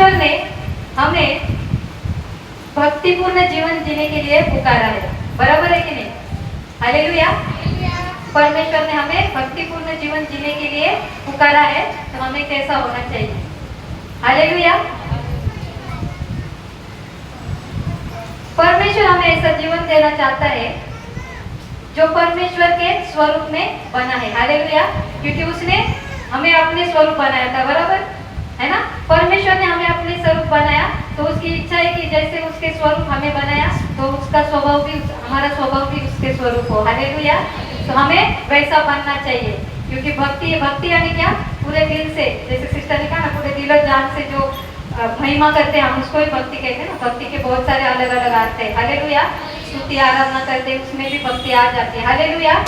परमेश्वर ने हमें भक्तिपूर्ण जीवन जीने के लिए पुकारा है, बराबर है कि नहीं? हालेलुया। परमेश्वर ने हमें भक्तिपूर्ण जीवन जीने के लिए पुकारा है, तो हमें कैसा होना चाहिए? हालेलुया। परमेश्वर हमें ऐसा जीवन देना चाहता है जो परमेश्वर के स्वरूप में बना है। हालेलुया। क्योंकि उसने हमें अपने स्वरूप बनाया था, बराबर है ना? परमेश्वर ने हमें अपने स्वरूप बनाया, तो उसकी इच्छा है कि जैसे उसके स्वरूप हमें बनाया, तो उसका स्वभाव भी, हमारा स्वभाव भी उसके स्वरूप हो। हालेलुया। तो हमें वैसा बनना चाहिए, क्योंकि भक्ति, भक्ति यानी क्या? पूरे दिल से, जैसे सिस्टर ने कहा ना, पूरे दिल और जान से जो महिमा करते हैं, हम उसको ही भक्ति कहते हैं ना। भक्ति के बहुत सारे अलग अलग अर्थ है। हालेलुया। स्तुति आराधना करते हैं, उसमें भी भक्ति आ जाती है। हालेलुया।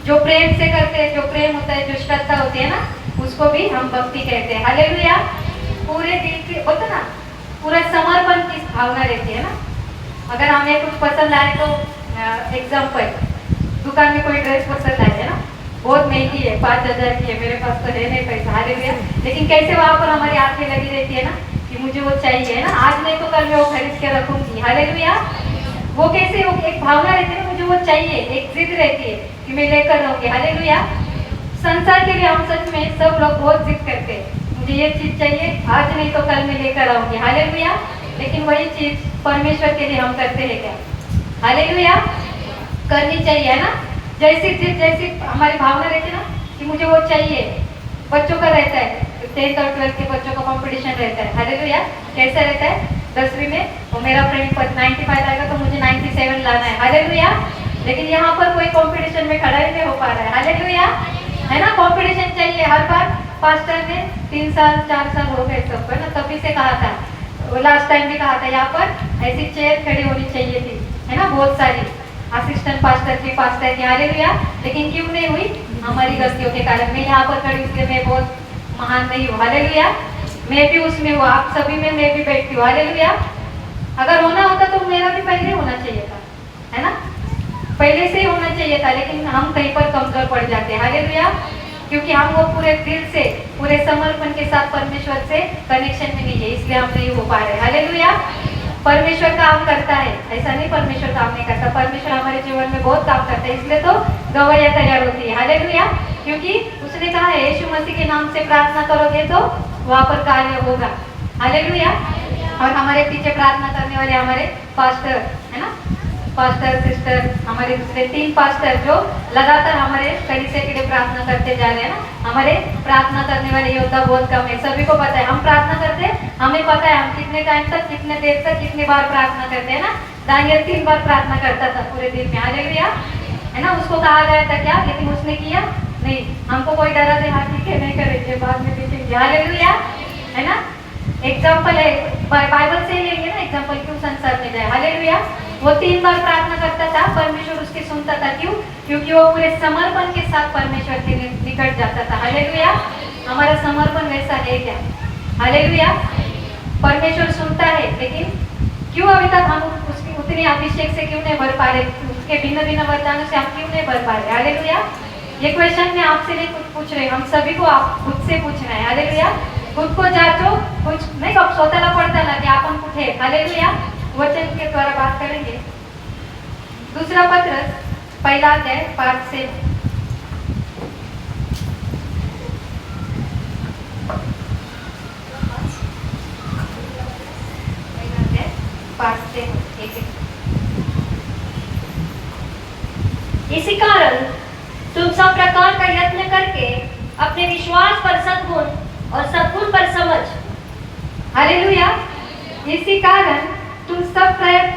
जो प्रेम से करते हैं, जो प्रेम होता है, जो श्रद्धा होती है ना, उसको भी हम भक्ति कहते हैं। हालेलुया। पूरे दिल की होता ना, पूरा समर्पण की भावना रहती है ना। अगर हमें कुछ पसंद आए तो एग्जाम्पल, दुकान में कोई ड्रेस पसंद आए है ना, बहुत महंगी है, 5,000 की है, मेरे पास तो है नहीं पैसा। हालेलुया। लेकिन कैसे वहां पर हमारी आंखें लगी रहती है ना कि मुझे वो चाहिए है ना, आज नहीं तो कल मैं वो खरीद के रखूंगी। हालेलुया। वो कैसे, वो एक भावना रहती है ना, मुझे वो चाहिए, एक जिद रहती है कि मैं लेकर रहूंगी। हालेलुया। संसार के लिए हम सच में सब लोग बहुत जिद करते हैं, मुझे ये चीज चाहिए, आज नहीं तो कल मैं लेकर आऊंगी। हालेलुया। लेकिन वही चीज परमेश्वर के लिए हम करते हैं क्या? हालेलुया। करनी चाहिए है ना। जैसी जिद, जैसी हमारी भावना रहती है ना कि मुझे वो चाहिए। बच्चों का रहता है, 10th और 12th के बच्चों का कंपटीशन रहता है। हालेलुया। कैसा रहता है? 10वीं में वो मेरा फ्रेंड 95 आएगा तो मुझे 97 लाना है। हालेलुया। लेकिन यहाँ पर कोई कंपटीशन में खड़ा ही नहीं हो पा रहा है। हालेलुया। है ना, कंपटीशन चाहिए हर बार। पास्टर ने 3 साल 4 साल हो गए सबको, है ना, तभी से कहा था, वो लास्ट टाइम भी कहा था, यहाँ पर ऐसी चेयर खड़ी होनी चाहिए थी, है ना, बहुत सारी असिस्टेंट पास्टर की। हालेलुया। लेकिन क्यों नहीं हुई? हमारी गलतियों के कारण। मैं यहाँ पर खड़ी, इसलिए मैं बहुत महान नहीं हूँ। हालेलुया। मैं भी उसमें हूँ, आप सभी में मैं भी बैठती हूँ। हालेलुया। अगर होना होता तो मेरा भी पहले होना चाहिए था, है ना, पहले से ही होना चाहिए था। लेकिन हम कहीं पर कमजोर पड़ जाते हैं। हालेलुया। क्योंकि हम वो पूरे दिल से, पूरे समर्पण के साथ परमेश्वर से कनेक्शन में नहीं है, इसलिए हम नहीं हो पा रहे। हालेलुया। परमेश्वर काम करता है, ऐसा नहीं परमेश्वर काम नहीं करता। परमेश्वर हमारे जीवन में बहुत काम करता है, इसलिए तो गवाहियां तैयार होती है। हालेलुया। क्योंकि उसने कहा है, यीशु मसीह के नाम से प्रार्थना करोगे तो वहां पर कार्य होगा। हालेलुया। और हमारे पीछे प्रार्थना करने वाले हमारे पास्टर है ना, पास्टर सिस्टर, हमारे दूसरे 3 पास्टर जो लगातार हमारे कलीसिया के लिए प्रार्थना करते जा रहे हैं ना। हमारे प्रार्थना करने वाले योद्धा बहुत कम है, सभी को पता है। हम प्रार्थना करते हैं, हमें पता है हम कितने टाइम तक, कितने देर तक, कितने बार प्रार्थना करते हैं ना। दानियल 3 बार प्रार्थना करता था पूरे दिन में। हालेलुया। है ना, उसको कहा गया था क्या, लेकिन उसने किया नहीं। हमको कोई डरा दे, हाथ लिखे नहीं करेंगे, बाद में देखेंगे। हालेलुया। है ना, एग्जाम्पल है, बाइबल से लेंगे ना एग्जाम्पल, क्यों संसार में जाए। हालेलुया। वो 3 बार प्रार्थना करता था, परमेश्वर उसकी सुनता था। क्यों? क्योंकि वो पूरे समर्पण के साथ परमेश्वर के निकट जाता था। हालेलुया। हमारा समर्पण वैसा है क्या? हालेलुया। परमेश्वर सुनता है, लेकिन क्यों अभी तक हम उसकी उतनी अभिषेक से क्यों नहीं भर पा रहे, उसके भिन्न भिन्न वरदानों से हम क्यों नहीं भर पा रहे? हालेलुया। ये क्वेश्चन मैं आपसे नहीं पूछ रही, हम सभी को आप खुद से पूछना है। हालेलुया। खुद को जांचो, कुछ नाही का स्वतःला पडताना की आपण कुठे आहे। हालेलुया। वचन के द्वारा बात करेंगे। दूसरा पत्र, पहला अध्याय 5 से 1। इसी कारण तुम सब प्रकार का यत्न करके अपने विश्वास पर सद्गुण और सद्गुण पर समझ। हालेलुया। इसी कारण तुम सब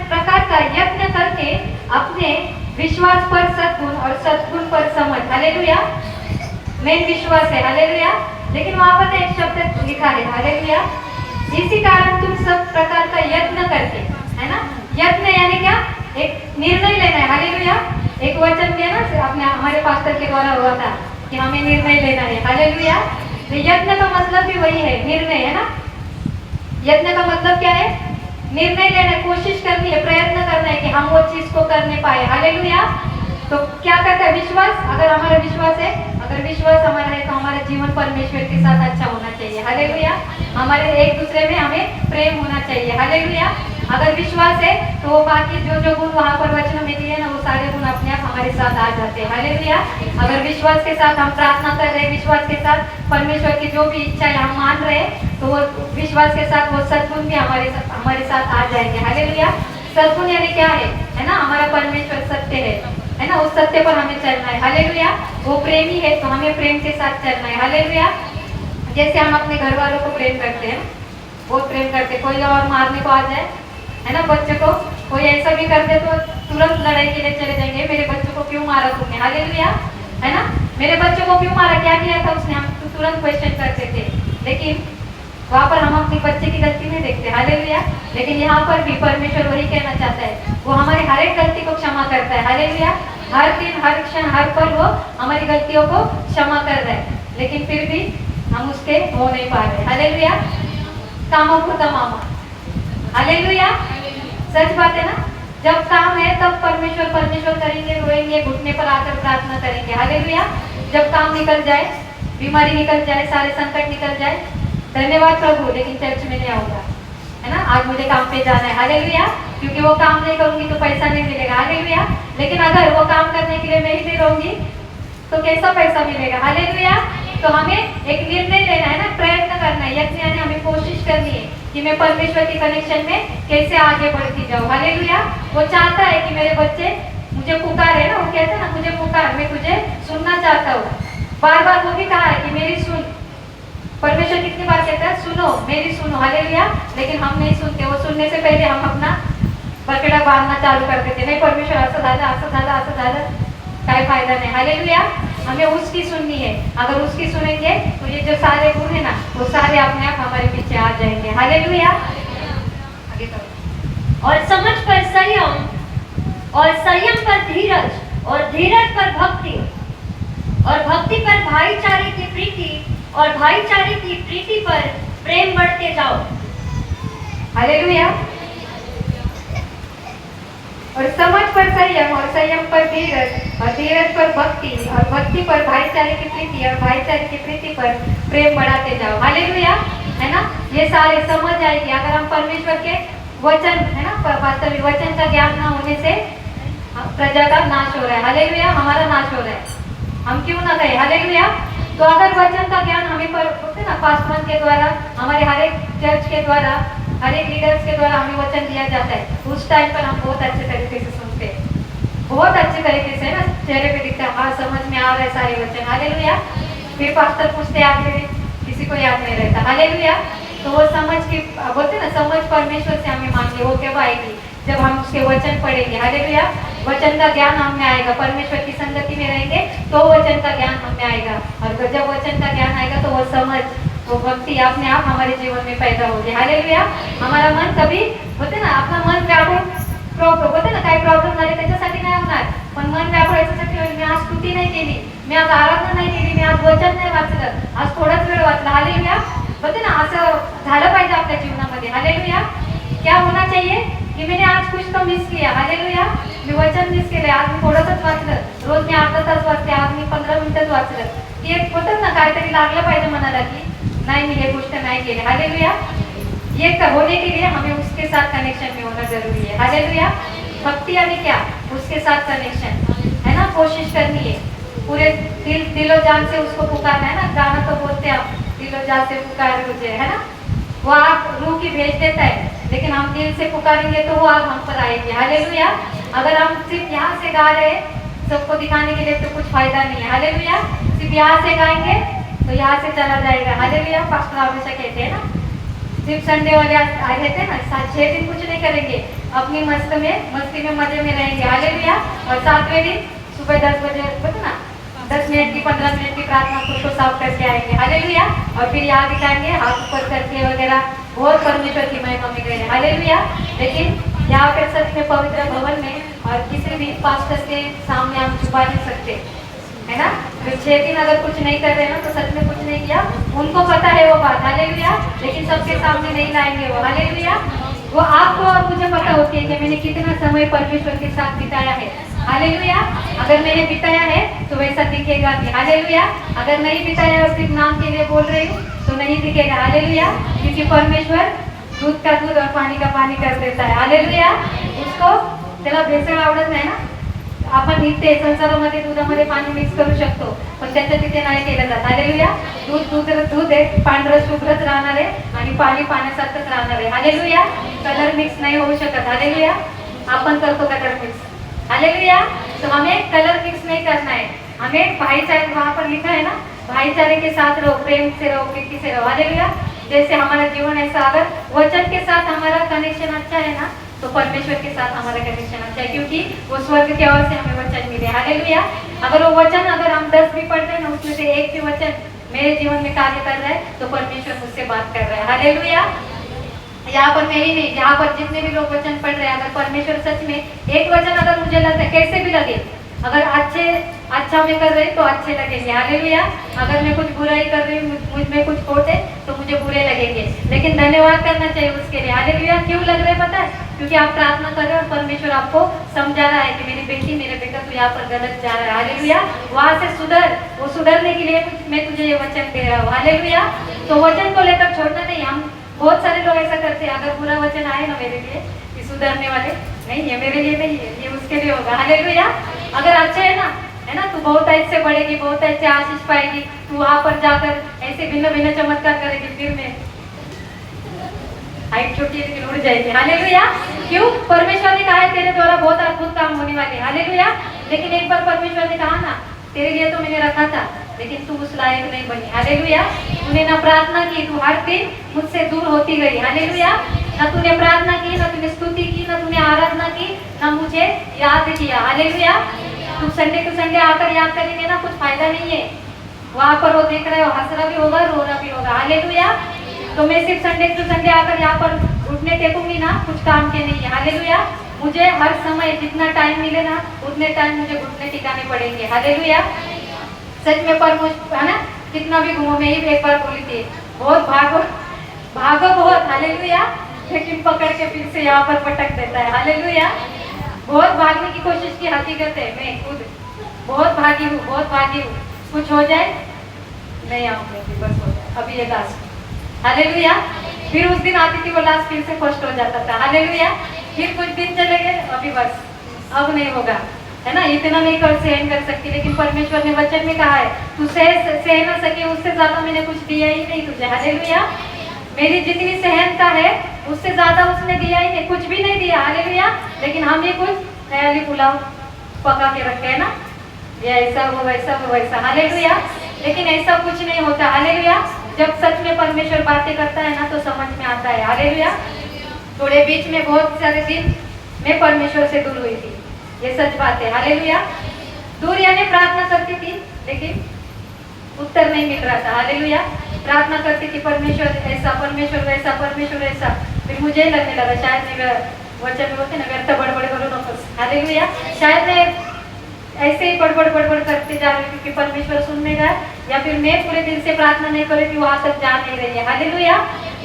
प्रकार का यत्न करके अपने विश्वास पर सद्गुण और सद्गुण पर समझ। हालेलुया। मेन विश्वास है। हालेलुया। लेकिन वहां पर एक शब्द लिखा है, हालेलुया, इसी कारण तुम सब प्रकार का यत्न करके, है ना। यत्न यानी क्या? एक निर्णय लेना है। हालेलुया। एक वचन दिया ना अपने, हमारे पास्टर के द्वारा हुआ था कि हमें निर्णय लेना है। हालेलुया। तो यत्न का मतलब भी वही है, निर्णय, है ना। यत्न का मतलब क्या है? निर्णय लेना, कोशिश करनी है, प्रयत्न करना है कि हम वो चीज को करने पाए। हालेलुया। तो क्या करता है? विश्वास। अगर हमारा विश्वास है, अगर अगर विश्वास हमारा है तो हमारा जीवन परमेश्वर के साथ अच्छा होना चाहिए। हालेलुया। हमारे एक दूसरे में हमें प्रेम होना चाहिए। हालेलुया। अगर विश्वास है तो वो बाकी जो जो गुण वहाँ पर वचनों में दिए ना, वो सारे गुण अपने आप हमारे साथ आ जाते हैं। हालेलुया। अगर विश्वास के साथ हम प्रार्थना कर रहे हैं, विश्वास के साथ परमेश्वर की जो भी इच्छा हम मान रहे हैं, तो वो विश्वास के साथ वो सद्गुण भी हमारे साथ आ जाएंगे। हालेलुया। सद्गुण यानी क्या है ना, हमारा परमेश्वर सत्य है ना, उस सत्य पर हमें चलना है। हालेलुया। वो प्रेमी है तो हमें प्रेम के साथ चलना है। हालेलुया। जैसे हम अपने घर वालों को प्रेम करते हैं, बहुत प्रेम करते हैं, कोई और मारने को आ जाए है ना, बच्चे को कोई ऐसा भी कर दे तो तुरंत लड़ाई के लिए चले जाएंगे, मेरे बच्चों को क्यों मारा तुमने। हालेलुया। है ना, मेरे बच्चों को क्यों मारा, क्या किया था उसने, हम तुरंत क्वेश्चन करते थे। लेकिन वहाँ पर हम अपने बच्चे की गलती नहीं देखते। हालेलुया। लेकिन यहाँ पर भी परमेश्वर वही कहना चाहता है, वो हमारी हर एक गलती को क्षमा करता है। हालेलुया। हर दिन, हर क्षण, हर पल वो हमारी गलतियों को क्षमा कर रहा है, लेकिन फिर भी हम उसके हो नहीं पा रहे। हालेलुया। कामों को तमामा। हालेलुया। सच बात है ना, जब काम है तब परमेश्वर करेंगे, रोएंगे, घुटने पर आकर प्रार्थना करेंगे। हालेलुया। जब काम निकल जाए, बीमारी निकल जाए, सारे संकट निकल जाए, धन्यवाद प्रभु, लेकिन चर्च में नहीं आऊंगा, है ना, आज मुझे काम पे जाना है। हालेलुया। क्योंकि वो काम नहीं करूंगी तो पैसा नहीं मिलेगा। हालेलुया। लेकिन अगर वो काम करने के लिए मैं ही नहीं रहूंगी तो कैसा पैसा मिलेगा। हालेलुया। तो हमें एक निर्णय लेना है ना, प्रयत्न करना है, यज्ञ यानी हमें कोशिश करनी है कि मैं परमेश्वर के कनेक्शन में कैसे आगे बढ़ती जाऊँ। हालेलुया। वो चाहता है कि मेरे बच्चे मुझे पुकारे ना, वो कहते हैं ना, मुझे पुकार, मैं तुझे सुनना चाहता हूँ। बार बार वो भी कहा है कि मेरी सुन। परमेश्वर कितनी बार कहता है, सुनो, मेरी सुनो। हालेलुया। लेकिन हम नहीं सुनते, वो सुनने से पहले हम अपना बकेड़ा बांधना चालू कर देते, नहीं परमेश्वर असं झालं, काय फायदा नहीं। हालेलुया। हमें उसकी सुननी है, अगर उसकी सुनेंगे तो ये जो सारे गुण है ना, वो सारे अपने आप हमारे पीछे आ जाएंगे। हालेलुया। आगे चलो। और समझ पर संयम, और संयम पर धीरज, और धीरज पर भक्ति, और भक्ति पर भाईचारे की प्रीति, और भाईचारे की प्रीति पर प्रेम बढ़ते जाओ। हालेलुया। और समझ पर संयम, और संयम पर धीरज, और धीरज पर भक्ति, और भक्ति पर भाईचारे की प्रीति, और भाईचारे की प्रीति पर प्रेम बढ़ाते जाओ। हालेलुया। है ना, ये सारे समझ आएगी अगर हम परमेश्वर के वचन, है ना, वास्तविक वचन का ज्ञान न होने से प्रजा का नाश हो रहा है। हालेलुया। हमारा नाश हो रहा है, हम क्यों ना कहें। हालेलुया। तो अगर वचन का ज्ञान हमें पर होते ना, पास्टर के द्वारा, हमारे हर एक चर्च के द्वारा, हर एक लीडर्स के द्वारा हमें वचन दिया जाता है, उस टाइम पर हम बहुत अच्छे तरीके से सुनते हैं, बहुत अच्छे तरीके से ना, चेहरे पे दिखता है, हाँ समझ में आ रहा है सारे वचन। हालेलुया। फिर पास्टर पूछते आगे, किसी को याद नहीं रहता। हालेलुया। तो वो समझ की बोलते ना, समझ परमेश्वर से हमें मांगे, वो कब आएगी, जब हम उसके वचन पढ़ेंगे। हालेलुया। वचन का ज्ञान हम में आएगा, परमेश्वर की संगति में रहेंगे तो वचन का ज्ञान हम में आएगा, और जब वचन का ज्ञान आएगा तो वो समझ, वो भक्ति अपने आप हमारे जीवन में पैदा होगी। हालेलुया। हमारा मन कभी होते ना, आपला मन व्यापक प्रॉब्लेम होते ना, काही प्रॉब्लेम झाले त्याच्यासाठी नाही होणार, पण मन व्यापक याच्यासाठी होईल, मी आज स्तुती नाही केली, मी आज आराधना नाही केली, मी आज वचन नाही वाचलं, आज थोडाच वेळ वाचला। हालेलुया। होते ना, असं झालं पाहिजे आपल्या जीवनामध्ये। हालेलुया। क्या होना चाहिए कि मैंने आज कुछ तो मिस किया। हालेलुया। मी वचन मिस केले, आज मी थोडंसंच वाचलं, रोज मी अर्धा तास वाचते, आज मी 15 मिनिटच वाचलं, ती एक होतं ना, काहीतरी लागलं पाहिजे मनाला की नहीं मैं ये गोष्ट नहीं केली। हालेलुया। ये होने के लिए हमें उसके साथ कनेक्शन में होना जरूरी है। हालेलुया। भक्ति यानी क्या, उसके साथ कनेक्शन, है ना, कोशिश करनी है, पूरे दिलो जान से उसको पुकारना है ना, गाना तो बोलते हैं आप, दिलो जान से पुकार मुझे, है ना, वो आग रूह की भेज देता है, लेकिन हम दिल से पुकारेंगे तो वो आग हम पर आएगी। हालेलुया। अगर हम सिर्फ यहाँ से गा रहे सबको दिखाने के लिए तो कुछ फायदा नहीं है। हालेलुया। सिर्फ यहाँ से गाएंगे तो यहाँ से चला जाएगा। हालेलुया। पास्टर हमेशा कहते हैं ना, सिर्फ संडे वाले रहते हैं ना, 6 दिन कुछ नहीं करेंगे, अपनी मस्ती में मजे में रहेंगे। हालेलुया। और 7वें दिन सुबह 10 बजे बोलते ना, 10 मिनट की 15 मिनट की प्रार्थना खुद को साफ करके आएंगे। हालेलुया। और फिर यहाँ दिखाएंगे हाथ ऊपर करके वगैरह, बहुत परमेश्वर की महिमा में गए। हालेलुया। लेकिन यहाँ पे सच में पवित्र भवन में और किसी भी पास्टर के सामने हम छुपा नहीं सकते, है ना। तो 6 दिन अगर कुछ नहीं कर रहे ना तो सच में कुछ नहीं किया, उनको पता है वो बात। हालेलुया। लेकिन सबके सामने नहीं लाएंगे वो। हालेलुया। वो आपको और मुझे पता होती है कि मैंने कितना समय परमेश्वर के साथ बिताया है, हालेलुया। अगर मैंने बिताया है तो वैसा दिखेगा भी। हालेलुया। अगर नहीं बिताया और सिर्फ नाम के लिए बोल रही हूँ तो नहीं दिखेगा। हालेलुया। क्योंकि परमेश्वर दूध का दूध और पानी का पानी कर देता है। हालेलुया। उसको त्याला भेसळ आवडत नाही ना, आपण इथे संसारामध्ये दुधामध्ये पाणी मिक्स करू शकतो, पण त्याच्या तिथे नाही केलं जात. हालेलुया. दूध दूध दूध आहे, पांढरं शुभ्रच राहणार आहे आणि पाणी पाण्यासारखंच राहणार आहे. हालेलुया. कलर मिक्स नाही होऊ शकत. हालेलुया. आपण करतो कलर मिक्स. हालेलुया. तो हमें कलर मिक्स नहीं करना है, हमें भाईचारे, वहाँ पर लिखा है ना, भाईचारे के साथ रहो, प्रेम से रहो, प्रीति से रहो. हालेलुया. जैसे हमारा जीवन ऐसा, अगर वचन के साथ हमारा कनेक्शन अच्छा है ना, तो परमेश्वर के साथ हमारा कनेक्शन अच्छा है, क्योंकि वो स्वर्ग की ओर से हमें वचन मिले. हालेलुया. अगर वो वचन, अगर हम 10 भी पढ़ते हैं ना, उसमें से एक भी वचन मेरे जीवन में कार्य कर रहा है तो परमेश्वर मुझसे बात कर रहा है. हालेलुया. यहाँ पर मैं ही नहीं, यहाँ पर जितने भी लोग वचन पढ़ रहे हैं, अगर परमेश्वर सच में एक वचन अगर मुझे लगता है, कैसे भी लगे, अगर अच्छा मैं कर रही तो अच्छे लगेंगे. हालेलुया. अगर मैं कुछ बुराई कर रही हूँ, मुझ में कुछ खोट है तो मुझे बुरे लगेंगे, लेकिन धन्यवाद करना चाहिए उसके लिए. हालेलुया. क्यों लग रहा है पता है? क्योंकि आप प्रार्थना कर रहे हो और परमेश्वर आपको समझा रहा है कि मेरी बेटी, मेरे बेटा, तू यहाँ पर गलत जा रहा है. हालेलुया. वहां से सुधर. वो सुधरने के लिए मैं तुझे ये वचन दे रहा हूँ. हालेलुया. तो वचन को लेकर छोड़ना नहीं. हम बहुत सारे लोग ऐसा करते हैं, अगर बुरा वचन आए ना मेरे लिए कि सुधरने वाले, नहीं ये मेरे लिए नहीं है, ये उसके लिए होगा. हालेलुया. अगर अच्छे है ना, तू बहुत ऐसे बढ़ेगी, बहुत ऐसे आशीष पाएगी, तू वहां पर जाकर ऐसे भिन्न भिन्न चमत्कार करेगी, फिर मैं हाइट छोटी है लेकिन उड़ जाएगी. हालेलुया. क्यों? परमेश्वर ने कहा है तेरे द्वारा बहुत अद्भुत काम होने वाले. हालेलुया. लेकिन एक बार परमेश्वर ने कहा ना, तेरे लिए तो मैंने रखा था, लेकिन तू उस लायक नहीं बनी. हालेलुया. तूने ना प्रार्थना की, तू हर दिन मुझसे दूर होती गई. हालेलुया. ना तूने प्रार्थना की, ना तूने स्तुति की, ना तूने आराधना की, ना मुझे याद किया. हालेलुया. तू संडे टू संडे आकर याद करेंगे ना, कुछ फायदा नहीं है. वहां पर वो देख रहे हो, हंस रहा भी होगा, रो रहा भी होगा. हालेलुया. तो मैं सिर्फ संडे टू संडे आकर यहाँ पर उठने टेकूंगी ना, कुछ काम के नहीं है. हालेलुया. मुझे हर समय जितना टाइम मिले ना, उतने टाइम मुझे घुटने टिकाने पड़ेंगे. हालेलुया. सच में परमेश्वर है ना, कितना भी घूमो, मैं ही एक बार बोली थी, बहुत भागो भागो बहुत. हालेलुया. लेकिन पकड़ के फिर से यहाँ पर पटक देता है. हालेलुया. बहुत भागने की कोशिश की, हकीकत है मैं खुद बहुत भागी हूँ, बहुत भागी हूँ. कुछ हो जाए नहीं आऊंगी, बस हो जाए, अभी ये लास्ट. हालेलुया. फिर उस दिन आती थी वो लास्ट, फिर से फर्स्ट हो जाता था. हालेलुया. फिर कुछ दिन चले गए, अभी बस अब नहीं होगा, है ना, इतना नहीं कर सहन कर सकती. लेकिन परमेश्वर ने वचन में कहा है, तू सह ना सके उससे ज्यादा मैंने कुछ दिया ही नहीं तुझे. हालेलुया. मेरी जितनी सहनता है उससे ज्यादा उसने दिया ही नहीं, कुछ भी नहीं दिया. हालेलुया. लेकिन हम ये कुछ ख्याली पुलाव पका के रखे है ना, ये ऐसा हो वैसा हो वैसा. हालेलुया. लेकिन ऐसा कुछ नहीं होता. हालेलुया. जब सच में परमेश्वर बातें करता है ना, तो समझ में आता है. हालेलुया. थोड़े बीच में बहुत सारे दिन मैं परमेश्वर से दूर हुई थी, ये सच बात है. हालेलुया. दूर यानी प्रार्थना करती थी लेकिन उत्तर नहीं मिल रहा था. हालेलुया. प्रार्थना करती थी, परमेश्वर ऐसा, परमेश्वर वैसा, परमेश्वर ऐसा. फिर मुझे लगने लगा शायद मैं वचन में होते ना, व्यर्थ बड़बड़ करो नको. हालेलुया. शायद मैं ऐसे ही बड़बड़ बड़बड़ करते जा रही हूँ कि परमेश्वर सुनने का, या फिर मैं पूरे दिल से प्रार्थना नहीं कर रही थी, वहां तक जा नहीं रही है. हालेलुया.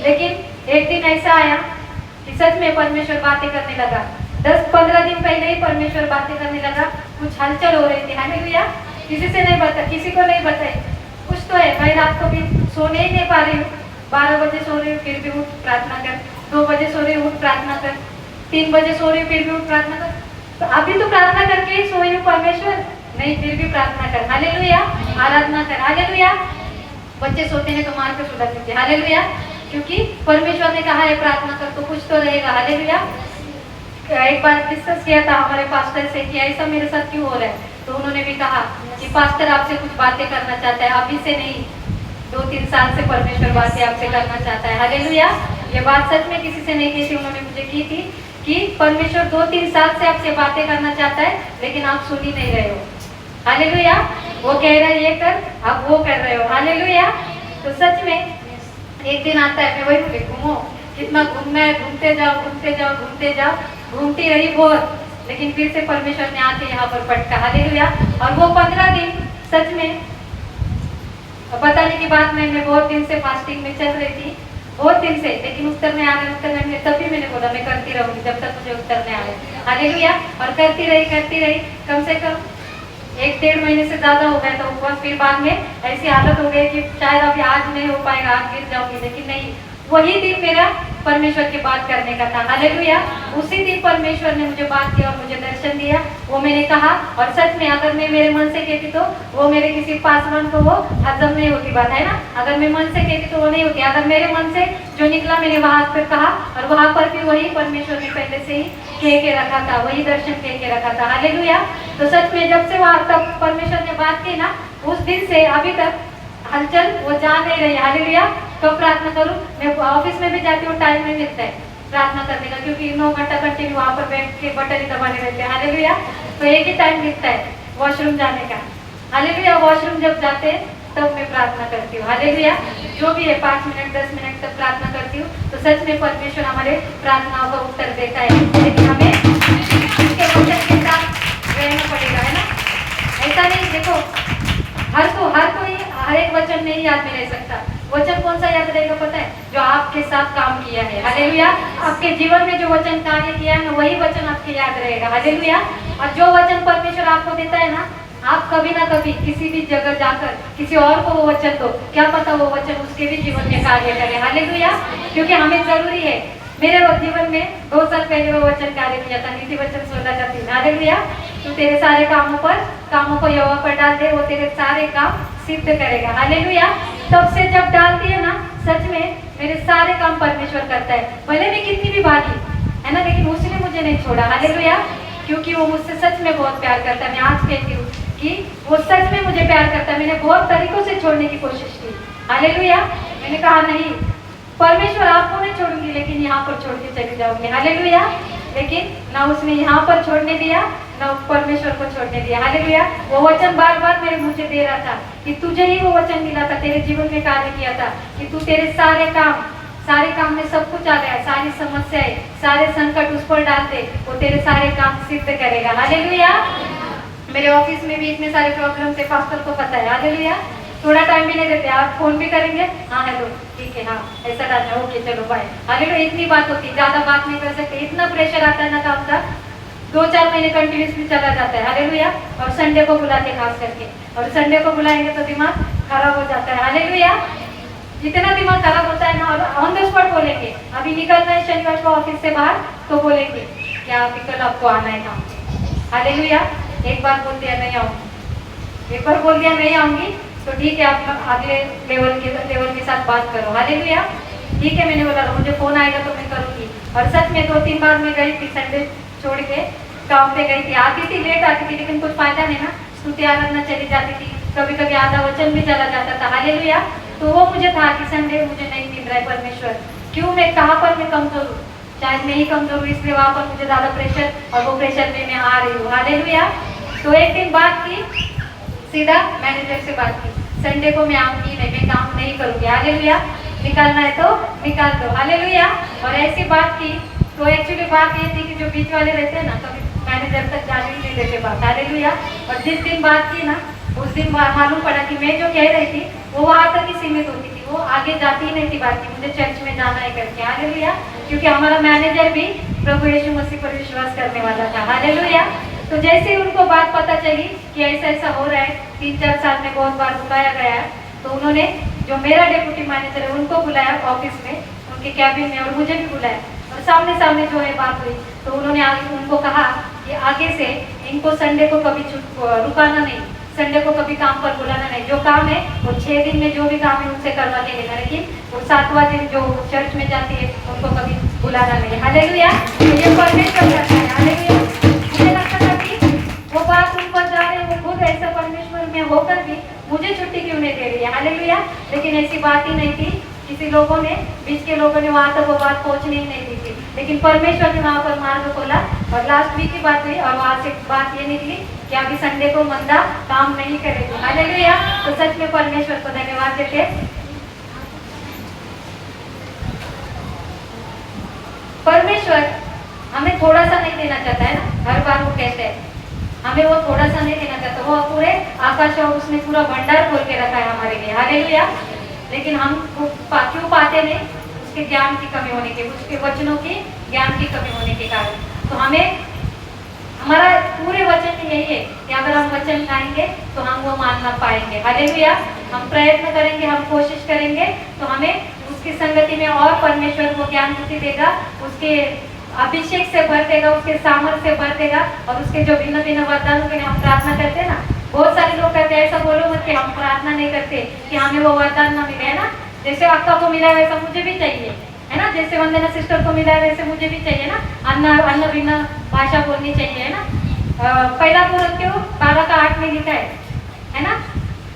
लेकिन एक दिन ऐसा आया कि सच में परमेश्वर बातें करने लगा. 10-15 दिन पहले ही परमेश्वर बातें करने लगा, कुछ हलचल हो रही थी. हालेलुया. किसी से नहीं बता, किसी को नहीं बताई. कुछ तो है भाई. रात को भी सोने ही नहीं पा रही हूँ, 12 बजे सो रही हूँ फिर भी उठ प्रार्थना कर, 2 बजे सो रही हूँ उठ प्रार्थना कर, 3 बजे सो रही हूँ फिर भी उठ प्रार्थना कर. तो अभी तो प्रार्थना करके ही सोई हूँ परमेश्वर, नहीं फिर भी प्रार्थना कर. हालेलुया. आराधना कर. हालेलुया. बच्चे सोते हैं तो मार के सुला देते. हालेलुया. क्योंकि परमेश्वर ने कहा है प्रार्थना कर, तो कुछ तो रहेगा. हालेलुया. एक बार डिस्कस किया था हमारे पास्टर से कि ऐसा मेरे साथ क्यों हो रहा है, तो उन्होंने भी कहा कि पास्टर आपसे कुछ बातें करना चाहता है, अभी से नहीं 2-3 साल से परमेश्वर बातें आपसे करना चाहता है. हालेलुया. ये बात सच में किसी से नहीं की थी, उन्होंने मुझे की थी कि परमेश्वर 2-3 साल से आपसे बातें करना चाहता है, लेकिन आप सुन ही नहीं रहे हो. हालेलुया. वो कह रहा है ये कर, आप वो कर रहे हो. हालेलुया. तो सच में एक दिन आता है, मैं वही बोली, घूमो, कितना घूमना है, घूमते जाओ घूमते जाओ घूमते जाओ. घूमती रही बहुत, लेकिन फिर से परमेश्वर ने आके यहाँ पर पटका. हालेलुया. और वो 15 दिन सच में बताने की बात नहीं, मैं बहुत दिन से फास्टिंग में चल रही थी, बहुत दिन से, लेकिन उत्तर में आ रहे, तभी मैंने बोला मैं करती रहूंगी जब तक मुझे उत्तर में आए। हालेलुया। और करती रही, कम से कम 1-1.5 महीने से ज्यादा हो गया था उपवास। फिर बाद में ऐसी हालत हो गई कि शायद अभी आज नहीं हो पाएगा, आज गिर जाऊंगी, लेकिन नहीं, वही दिन मेरा परमेश्वर की बात करने का था। हालेलुया। उसी दिन परमेश्वर ने मुझे बात किया और मुझे दर्शन दिया, वो मैंने कहा। और सच में अगर मैं मेरे मन से कहती तो वो मेरे किसी पासवान को वो हजम नहीं होती बात, है ना। अगर मैं मन से कहती तो वो नहीं होती। अगर मेरे मन से जो निकला मैंने वहां पर कहा, और वहां पर भी वही परमेश्वर ने पहले से ही कह के रखा था, वही दर्शन कह के रखा था। हालेलुया। तो सच में जब से वहां तब परमेश्वर ने बात की ना, उस दिन से अभी तक हलचल वो जा नहीं रही। हालेलुया। तो प्रार्थना करूं, मैं ऑफिस में भी जाती हूँ, टाइम नहीं मिलता है प्रार्थना करने का, क्योंकि 9 घंटा कंटिन्यू वहां पर बैठ के बटन ही दबाने रहते हैं। हालेलुया। तो एक ही टाइम मिलता है वॉशरूम जाने का। हालेलुया। वॉशरूम जब जाते हैं तब मैं प्रार्थना करती हूँ। हालेलुया। जो भी है 5 मिनट 10 मिनट तक प्रार्थना करती हूँ। तो सच में परमेश्वर हमारे प्रार्थनाओं का उत्तर देता है, लेकिन हमें उसके वचन के साथ रहना पड़ेगा, है ना। ऐसा नहीं, देखो हर कोई हर एक वचन नहीं याद में रह सकता। वचन कौन सा याद रहेगा पता है? जो आपके साथ काम किया है। हालेलुया। आपके जीवन में जो वचन कार्य किया है ना, वही वचन आपके याद रहेगा। हालेलुया। और जो वचन परमेश्वर आपको देता है ना, आप कभी ना कभी किसी भी जगह जाकर किसी और को वो वचन दो, क्या पता वो वचन उसके भी जीवन में कार्य करे। हालेलुया। क्योंकि हमें जरूरी है। मेरे जीवन में 2 साल पहले वो वचन कार्य किया था, नीति वचन 16:3। हालेलुया। तो तेरे सारे कामों को यहोवा पर डाल दे, वो तेरे सारे काम सिद्ध करेगा। हालेलुया। तब से जब डालती है ना, सच में मेरे सारे काम परमेश्वर करता है, भले मैं कितनी भी भागी, है ना, लेकिन उसने मुझे नहीं छोड़ा। हालेलुया। क्योंकि वो मुझसे सच में बहुत प्यार करता है। मैं आज कहती हूँ कि वो सच में मुझे प्यार करता है। मैंने बहुत तरीकों से छोड़ने की कोशिश की। हालेलुया। मैंने कहा नहीं परमेश्वर आपको नहीं छोड़ूंगी, लेकिन यहाँ पर छोड़ के चली जाऊंगी। हालेलुया। लेकिन ना उसने यहाँ पर छोड़ने दिया, ना परमेश्वर को छोड़ने दिया। हालेलुया। वो वचन बार बार मेरे मुझे दे रहा था कि तुझे ही वो वचन मिला था, तेरे जीवन में कार्य किया था कि तू तेरे सारे काम में सब कुछ आ गया, सारी समस्याएं, सारे संकट उस पर डाल दे, वो तेरे सारे काम सिद्ध करेगा। हालेलुया। मेरे ऑफिस में भी इतने सारे प्रॉब्लम थे, पास्टर को पता है। हालेलुया। थोड़ा टाइम भी नहीं देते, आप फोन भी करेंगे, हाँ हेलो ठीक है, हाँ ऐसा डालना, ओके चलो बाय। हालेलुया। इतनी बात होती, ज्यादा बात नहीं कर सकते, इतना प्रेशर आता है ना काम का। 2-4 महीने कंटिन्यूसली चला जाता है। हालेलुया। और संडे को बुलाते खास करके, और संडे को बुलाएंगे तो दिमाग खराब हो जाता है। हालेलुया। जितना दिमाग खराब होता है ना, और ऑन द स्पॉट बोलेंगे अभी निकलना है शनिवार को ऑफिस से बाहर, तो बोलेंगे क्या अभी कल आपको आना है काम पे। हालेलुया। एक बार बोल दिया नहीं आऊंगी, एक बार बोल दिया नहीं आऊंगी, तो ठीक है आप अगले लेवल के साथ बात करो। हालेलुया। ठीक है मैंने बोला मुझे फोन आएगा तो मैं करूंगी। और सच में 2-3 बार मैं गई थी, संडे छोड़ के काम पे गई थी, आती थी लेट आती थी, लेकिन कुछ फायदा नहीं ना, स्तुति आराधना चली जाती थी, कभी कभी आधा वचन भी चला जाता था। हालेलुया। तो वो मुझे था कि संडे मुझे नहीं मिल रहा है, परमेश्वर क्यों, मैं कहाँ पर मैं कमजोर हूँ, शायद मैं ही कमजोर हूँ, इसलिए वहां पर मुझे ज्यादा प्रेशर, और वो प्रेशर में मैं आ रही हूँ। हालेलुया। तो एक दिन बात की, सीधा मैनेजर से बात की, संडे को मैं आऊंगी नहीं, मैं काम नहीं करूंगी। हालेलुया। निकालना है तो निकाल दो। हालेलुया। और ऐसी बात की, तो एक्चुअली बात ये थी कि जो बीच वाले रहते हैं ना, कभी मैनेजर तक जाने ही नहीं देते बात। हालेलुया। और जिस दिन बात की ना, उस दिन मालूम पड़ा कि मैं जो कह रही थी वो वहां तक ही सीमित होती थी, वो आगे जाती ही नहीं थी बात की, मुझे चर्च में जाना है करके। हालेलुया। क्योंकि हमारा मैनेजर भी प्रभु यीशु मसीह पर विश्वास करने वाला था। हालेलुया। तो जैसे ही उनको बात पता चली कि ऐसा ऐसा हो रहा है, 3-4 साल में बहुत बार बुलाया गया है, तो उन्होंने जो मेरा डेप्यूटी मैनेजर है उनको बुलाया ऑफिस में, उनके कैबिन में, और मुझे भी बुलाया, और सामने सामने जो है बात हुई। तो उन्होंने उनको कहा कि आगे से इनको संडे को कभी रुकाना नहीं, संडे को कभी काम पर बुलाना नहीं, जो काम है वो 6 दिन में जो भी काम है उनसे करवा के लेना, लेकिन वो 7वां दिन जो चर्च में जाती है उनको कभी बुलाना नहीं। हालेलुया। तो ये परमेश्वर करता है। हालेलुया। मुझे लगता था कि वो बात उन पर जा रही है, वो खुद ऐसा परमेश्वर में होकर भी मुझे छुट्टी क्यों नहीं दे रही है। हालेलुया। लेकिन ऐसी बात ही नहीं थी, किसी लोगों ने, बीच के लोगों ने वहां तक वो बात पहुंचने ही नहीं दी थी, लेकिन परमेश्वर ने वहां पर मार्ग खोला, और लास्ट वीक की बात हुई, और वहां से बात ये निकली कि अभी संडे को मंदा काम नहीं करेगी। हालेलुया। तो सच में परमेश्वर को धन्यवाद देते। परमेश्वर हमें थोड़ा सा नहीं देना चाहता है ना, हर बार वो कहते हैं हमें वो थोड़ा सा नहीं देना चाहता, वो पूरे आकाश और उसने पूरा भंडार खोल के रखा है हमारे लिए। हालेलुया। लेकिन हम क्यों पाते नहीं, उसके ज्ञान की कमी होने के, उसके वचनों की ज्ञान की कमी होने के कारण। तो हमें हमारा पूरे वचन में यही है कि अगर हम वचन गाएंगे तो हम वो मानना पाएंगे। हालेलुया। हम प्रयत्न करेंगे, हम कोशिश करेंगे तो हमें उसकी संगति में और परमेश्वर वो ज्ञान बुद्धि देगा, उसके अभिषेक से भर देगा, उसके सामर्थ्य से भर देगा। और उसके जो भिन्न भिन्न वरदानों के लिए हम प्रार्थना करते हैं ना, बहुत सारे लोग कहते हैं ऐसा बोलो मत कि हम प्रार्थना नहीं करते कि हमें वो वरदान ना मिले, है ना। जैसे अक्का को मिला है वैसा मुझे भी चाहिए, है ना। जैसे वंदना सिस्टर को मिला है वैसे मुझे भी चाहिए ना, अन्य भिन्न भाषा बोलनी चाहिए, है ना। पहला कुरिन्थियों 12:8 में लिखा है ना।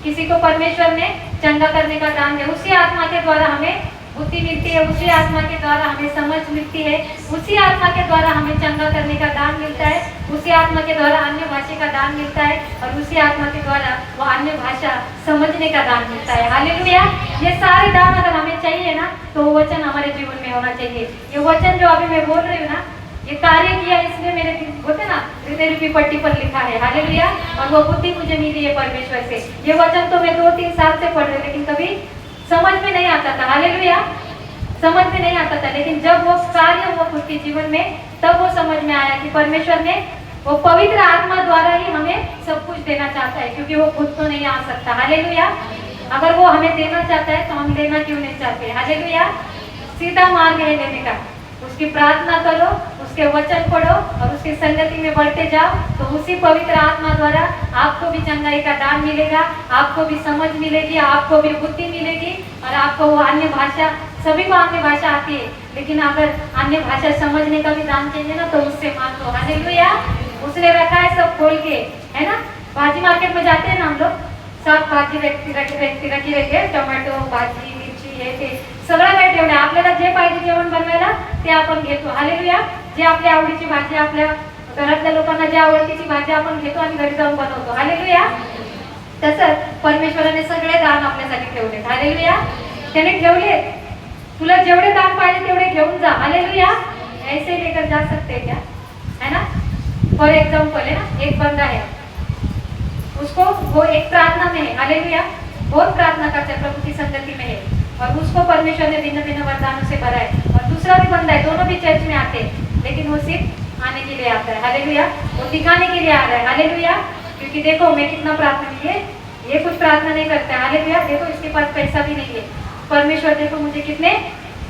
किसी को परमेश्वर ने चंगा करने का दान दिया, उसी आत्मा के द्वारा हमें बुद्धि मिलती है, उसी आत्मा के द्वारा हमें समझ मिलती है, उसी आत्मा के द्वारा हमें चंगा करने का दान मिलता है, उसी आत्मा के द्वारा अन्य भाषा का दान मिलता है, और उसी आत्मा के द्वारा वो अन्य भाषा समझने का दान मिलता है। हालेलुया। ये सारे दान अगर हमें चाहिए ना तो वो वचन हमारे जीवन में होना चाहिए। ये वचन जो अभी मैं बोल रही हूँ ना, ये कार्य किया इसलिए मेरे होते ना हृदय रूपी पट्टी पर लिखा है। हालेलुया। और वो बुद्धि मुझे मिली है परमेश्वर से। ये वचन तो मैं 2-3 साल से पढ़ रही, लेकिन कभी समझ में नहीं आता था। हालेलुया। समझ में नहीं आता था, लेकिन जब वो कार्य हुआ उसके जीवन में, तब वो समझ में आया कि परमेश्वर ने वो पवित्र आत्मा द्वारा ही हमें सब कुछ देना चाहता है, क्योंकि वो खुद तो नहीं आ सकता। हालेलुया। अगर वो हमें देना चाहता है तो हम लेना क्यों नहीं चाहते। हालेलुया। सीधा मार्ग है लेने का। उसकी प्रार्थना करो, उसके वचन पढ़ो और उसकी संगति में बढ़ते जाओ, तो उसी पवित्र आत्मा द्वारा आपको भी चंगाई का दान मिलेगा, आपको भी समझ मिलेगी, आपको भी बुद्धि मिलेगी, और आपको वो अन्य भाषा, सभी को अन्य भाषा आती है, लेकिन अगर अन्य भाषा समझने का भी दान चाहिए ना तो उससे मांगो। हालेलुया। उसने रखा है सब खोल के, है ना। भाजी मार्केट में जाते हैं ना हम लोग, सब भाजी रखी रहते, टोमॅटो भाजी मिरची हे ते सगळं काही ठेवलं, आपल्याला जे पाहिजे जेवण बनवायला ते आपण घेतो। हालेलुया। जे आपल्या आवडीची भाजी, आपल्या घरातल्या लोकांना जे आवडते ती भाजी आपण घेतो आणि घरी जाऊन बनवतो। हालेलुया। तसंच परमेश्वराने सगळे दान आपल्यासाठी ठेवले। हालेलुया। त्याने ठेवले, तुला जेवढे दान पाहिजे तेवढे घेऊन जा। हालेलुया। ऐसे लेकर जा सकते क्या, है ना। फॉर एग्जाम्पल है ना, एक बंदा है, उसको वो एक प्रार्थना में है। हालेलुया। बहुत प्रार्थना करता है, प्रभु की संगति में है, और उसको परमेश्वर ने भिन्न भिन्न वरदानों से भरा है। और दूसरा भी बंदा है, दोनों भी चर्च में आते हैं, लेकिन वो सिर्फ आने के लिए आता है। हालेलुया। वो दिखाने के लिए आ रहा है। हालेलुया। क्योंकि देखो मैं कितना प्रार्थना की है, ये कुछ प्रार्थना नहीं करता है। हालेलुया। देखो इसके पास पैसा भी नहीं है, परमेश्वर देखो मुझे कितने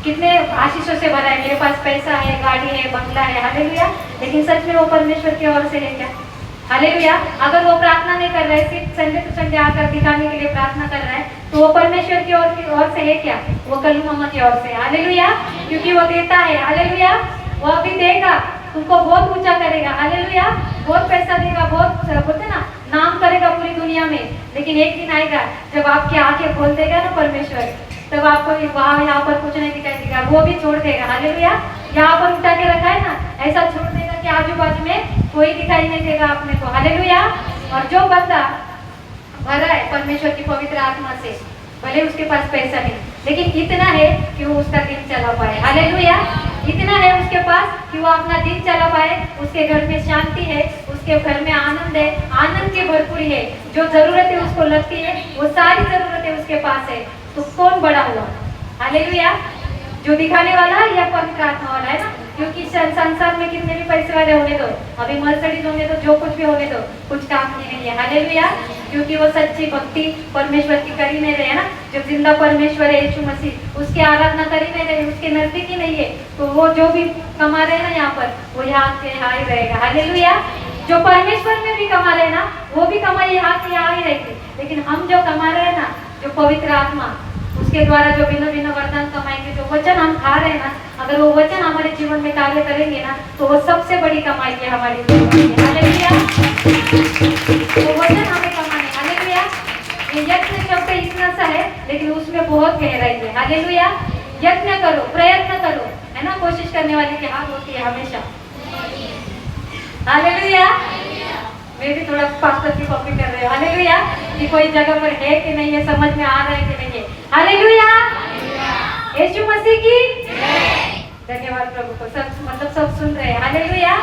कितने आशीषों से भरा है, मेरे पास पैसा है, गाड़ी है, बंगला है। हालेलुया। लेकिन सच में वो परमेश्वर की ओर से है क्या। हालेलुया। अगर वो प्रार्थना नहीं कर रहा है, सिर्फ संडे टू संडे आकर दिखाने के लिए प्रार्थना कर रहा है, तो वो परमेश्वर की ओर से है क्या, वो कल्लू मामा की ओर से। हालेलुया। क्योंकि वो देता है। हालेलुया। वो अभी देगा, तुमको बहुत ऊंचा करेगा। हालेलुया। बहुत पैसा देगा, बहुत बोलते ना नाम करेगा पूरी दुनिया में, लेकिन एक दिन आएगा जब आपकी आंखें खोल देगा ना परमेश्वर, तब आपको वहाँ यहाँ पर कुछ नहीं दिखाई देगा, वो भी छोड़ देगा। हालेलुया। यहाँ पर उठा के रखा है ना, ऐसा छोड़ देगा कि आजू बाजू में कोई दिखाई नहीं देगा अपने को। हालेलुया। और जो बंदा भरा है परमेश्वर की पवित्र आत्मा से, भले उसके पास पैसा नहीं, लेकिन इतना है कि वो उसका दिन चला पाए। हालेलुया। इतना है उसके पास कि वो अपना दिन चला पाए, उसके घर में शांति है, उसके घर में आनंद है, आनंद की भरपूरी है, जो जरूरतें उसको लगती है वो सारी जरूरतें उसके पास है। तो कौन बड़ा हुआ। हालेलुया। जो दिखाने वाला या पवित्र आत्मा वाला, है ना। क्योंकि संसार में कितने भी पैसे वाले होने दो, अभी मर्सिडीज होने दो, जो कुछ भी होने दो, कुछ काम की नहीं है। हालेलुया। क्योंकि वो सच्ची भक्ति परमेश्वर की कर ही नहीं रहे, है ना। जो जिंदा परमेश्वर है यीशु मसीह, उसकी आराधना कर ही नहीं रहे, उसके नजदीक ही नहीं है, तो वो जो भी कमा रहे हैं ना यहाँ पर, वो यहाँ से यहाँ ही रहेगा। हालेलुया। जो परमेश्वर में भी कमा रहे हैं ना, वो भी कमाई यहाँ से यहाँ ही रहेगी, लेकिन हम जो कमा रहे हैं ना, जो पवित्र आत्मा, उसके द्वारा जो भिन्न भिन्न वरदान कमाएंगे, जो वचन हम खा रहे हैं ना, अगर वो वचन हमारे जीवन में कार्य करेंगे ना, तो वो सबसे बड़ी कमाई है हमारी जीवन में। हालेलुया। वो वचन हमें कमाने। हालेलुया। ये यज्ञ शब्द इतना सा है, लेकिन उसमें बहुत गहराई है। हालेलुया। यज्ञ करो, प्रयत्न करो, है ना। कोशिश करने वाले की हाथ होती है हमेशा। हालेलुया। मैं भी थोड़ा पास्टर की कॉपी कर रहे हो। हालेलुया। कि कोई जगह पर है कि नहीं है, समझ में आ रहा है कि नहीं है। हालेलुया। यीशु मसीह की धन्यवाद प्रभु को, सब मतलब सब सुन रहे हैं। हालेलुया।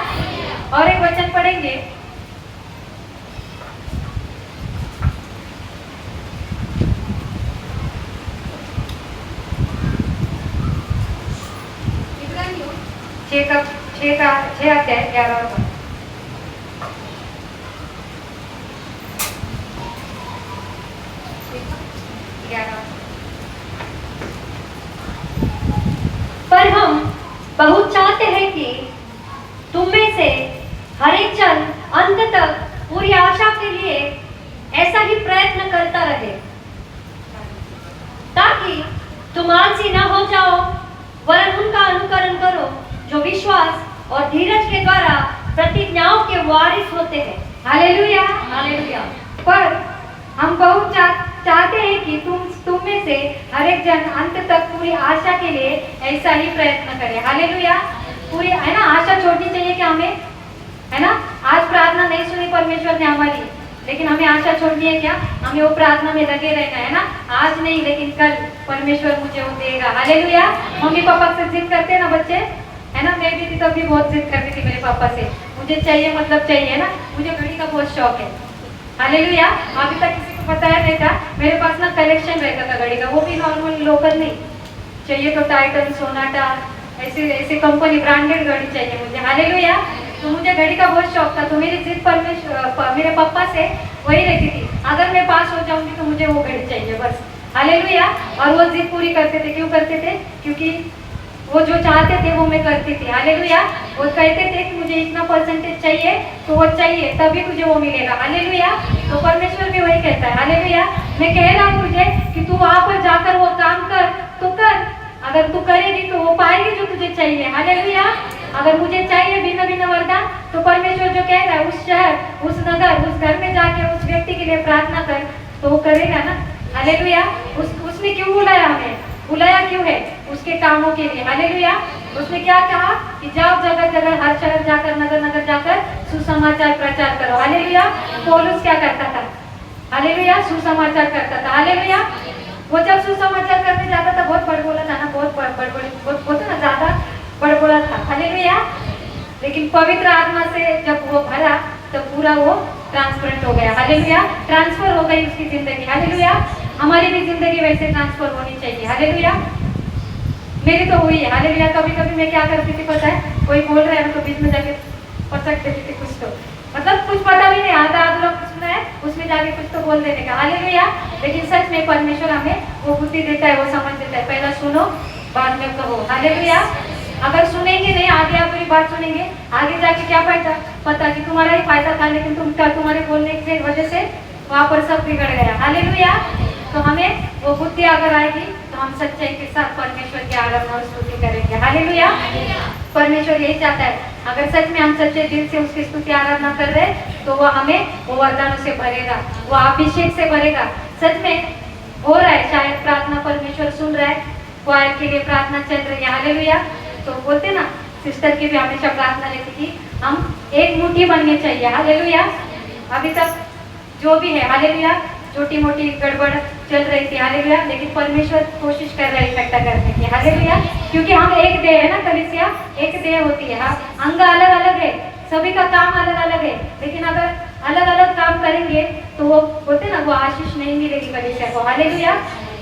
और एक वचन पढ़ेंगे, छः अध्याय 11 और 12। पर हम बहुत चाहते हैं कि तुम में से हर एक जन अंत तक पूरी आशा के लिए ऐसा ही प्रयत्न करता रहे, ताकि तुम आलसी न हो जाओ, वरन उनका अनुकरण करो जो विश्वास और धीरज के द्वारा प्रतिज्ञाओं के वारिस होते हैं। हालेलुया। हालेलुया। पर हम बहुत चाहते हैं कि तुम में से हर एक जन अंत तक पूरी आशा के लिए ऐसा ही प्रयत्न करे। हालेलुया। पूरी है ना, आशा छोड़नी चाहिए कि हमें, है ना, आज प्रार्थना नहीं सुनी परमेश्वर ने हमारी, लेकिन हमें आशा छोड़नी है क्या? हमें वो प्रार्थना में लगे रहना है ना, आज नहीं लेकिन कल परमेश्वर मुझे वो देगा। हालेलुया। मम्मी पापा से जिद करते हैं ना बच्चे, है ना, मैं भी थी तब भी बहुत जिद करती थी मेरे पापा से, मुझे चाहिए मतलब चाहिए ना, मुझे घड़ी का बहुत शौक है। हालेलुया। अभी तक किसी को बताया नहीं था, मेरे पास ना कलेक्शन रहता था घड़ी का, वो भी नॉर्मल लोकल नहीं, चाहिए तो टाइटन, सोनाटा, ऐसे ऐसे कंपनी ब्रांडेड घड़ी चाहिए मुझे। हालेलुया। तो मुझे घड़ी का बहुत शौक था, तो मेरी जिद मेरे पापा से वही रहती थी, अगर मैं पास हो जाऊंगी तो मुझे वो घड़ी चाहिए बस। हालेलुया। और वो जिद पूरी करते थे। क्यों करते थे? क्योंकि वो जो चाहते थे वो मैं करती थी। हालेलुया। वो कहते थे कि मुझे इतना परसेंटेज चाहिए तो वो चाहिए, तभी तुझे वो मिलेगा। हालेलुया। तो परमेश्वर भी वही कहता है। हालेलुया। मैं कह रहा हूँ तुझे कि तू वहां पर जाकर वो काम कर तो कर, अगर तू करेगी तो वो पाएगी जो तुझे चाहिए। हालेलुया। अगर मुझे चाहिए भिन्न भिन्न वरदान, तो परमेश्वर जो कह रहा है उस शहर, उस नगर, उस घर में जाके उस व्यक्ति के लिए प्रार्थना कर, तो वो करेगा ना। हालेलुया। उसने क्यों बुलाया हमें? बुलाया क्यों है? उसके कामों के लिए। हालेलुया। उसने क्या कहा कि जाओ जगह जगह, हर शहर जाकर, नगर नगर जाकर सुसमाचार प्रचार करो। हालेलुया। पौलुस क्या करता था? हालेलुया। सुसमाचार करता था। हालेलुया। वो जब सुसमाचार करने जाता था बहुत बड़बोला था ना, बहुत बोलते ना, ज्यादा बड़बोला था। हालेलुया। लेकिन पवित्र आत्मा से जब वो भरा तब पूरा वो ट्रांसपेरेंट हो गया। हालेलुया। ट्रांसफर हो गई उसकी जिंदगी। हालेलुया। हमारी भी जिंदगी वैसे ट्रांसफर होनी चाहिए। हालेलुया। मेरी तो हुई है। हालेलुया। कभी कभी मैं क्या करती थी पता है, कोई बोल रहा है तो बीच में जाके पटक देती थी कुछ, तो मतलब कुछ पता भी नहीं, आधा लोग सुना है उसमें जाके कुछ तो बोल देने का। हालेलुया। लेकिन सच में परमेश्वर हमें वो बुद्धि देता है, वो समझ देता है, पहला सुनो बाद में कहो। हालेलुया। अगर सुनेंगे नहीं, आगे आप मेरी बात सुनेंगे, आगे जाके क्या फायदा? पता कि तुम्हारा ही फायदा था, लेकिन तुम्हारे बोलने की वजह से वहां पर सब बिगड़ गया। हालेलुया। तो हमें वो बुद्धि अगर आएगी तो हम सच्चाई के साथ परमेश्वर की आराधना और स्तुति करेंगे। हालेलुया। परमेश्वर यही चाहता है, अगर सच में हम सच्चे दिल से उसकी स्तुति आराधना कर रहे हैं तो वो हमें वो वरदानों से भरेगा, वो अभिषेक से भरेगा। सच में हो रहा है, शायद प्रार्थना परमेश्वर सुन रहा है, क्वायर के लिए प्रार्थना चल रही है। हालेलुया। तो बोलते ना, सिस्टर की भी हमेशा प्रार्थना रहती कि हम एक मुट्ठी बननी चाहिए। हालेलुया। अभी तक जो भी है, हालेलुया, छोटी मोटी गड़बड़ चल रही थी। हालेलुया। लेकिन परमेश्वर कोशिश कर रहा है इकट्ठा करने की। हालेलुया। क्योंकि हम एक देह है ना, कलीसिया एक देह होती है। हाँ, अंग अलग अलग है, सभी का काम अलग अलग है, लेकिन अगर अलग अलग काम करेंगे तो वो बोलते ना, वो आशीष नहीं मिलेगी कलीसिया को। हालेलुया।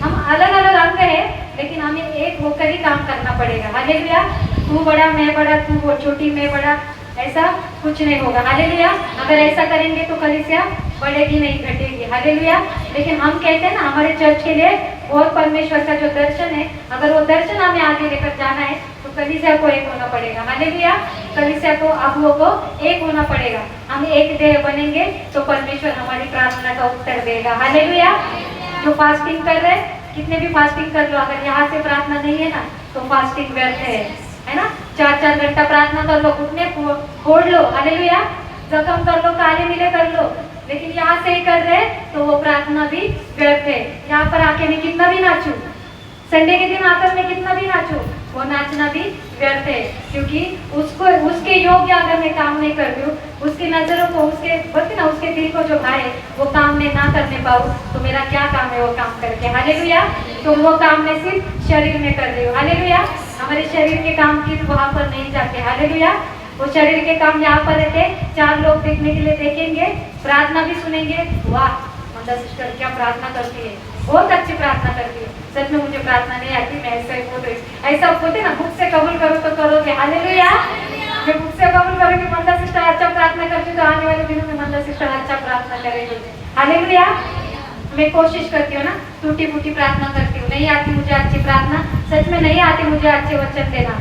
हम अलग अलग अंग है, लेकिन हमें एक होकर ही काम करना पड़ेगा। हालेलुया। तू बड़ा मैं बड़ा, तू वो छोटी मैं बड़ा, ऐसा कुछ नहीं होगा। हालेलुया। अगर ऐसा करेंगे तो कलीसिया बढ़ेगी नहीं, घटेगी। हालेलुया। लेकिन हम कहते हैं ना, हमारे चर्च के लिए और परमेश्वर का जो दर्शन है, अगर वो दर्शन हमें आगे लेकर जाना है तो कलीसिया को एक होना पड़ेगा। हालेलुया। कलीसिया को, अगुओं को एक होना पड़ेगा। हम एक देह बनेंगे तो परमेश्वर हमारी प्रार्थना का उत्तर देगा। हालेलुया। जो फास्टिंग कर रहे हैं, कितने भी फास्टिंग कर लो, अगर यहाँ से प्रार्थना नहीं है ना तो फास्टिंग व्यर्थ है ना। 4-4 घंटा प्रार्थना कर लो, घुटने फोड़ लो, हालेलुया, जख्म कर लो, काले नीले कर लो, लेकिन यहाँ से ही कर रहे तो वो प्रार्थना भी व्यर्थ है। यहाँ पर आके मैं कितना भी नाचूं, संडे के दिन आकर मैं कितना भी नाचूं, वो नाचना भी व्यर्थ है, क्योंकि उसके योग्य अगर मैं काम नहीं कर रही हूँ, उसकी नजरों को, उसके बोलते ना, उसके दिल को जो भाए वो काम मैं ना करने पाऊँ तो मेरा क्या काम है वो काम करके। हालेलुया। तो वो काम मैं सिर्फ शरीर में कर रही हूँ। हालेलुया। हमारे शरीर के काम की वहां पर नहीं जाते। हालेलुया। वो शरीर के काम यहाँ पर रहते, 4 लोग देखने के लिए देखेंगे, प्रार्थना भी सुनेंगे, वाह मंदा सिस्टर क्या प्रार्थना करती है, बहुत अच्छी प्रार्थना करती है, सच में मुझे प्रार्थना नहीं आती, मैं ऐसा बोलते ना, मुख से कबूल करो तो करोगे। हालेलुया। प्रार्थना करेंगे। हालेलुया। मैं कोशिश करती हूँ ना, टूटी फूटी प्रार्थना करती हूँ, नहीं आती मुझे अच्छी प्रार्थना, सच में नहीं आती मुझे अच्छे वचन देना।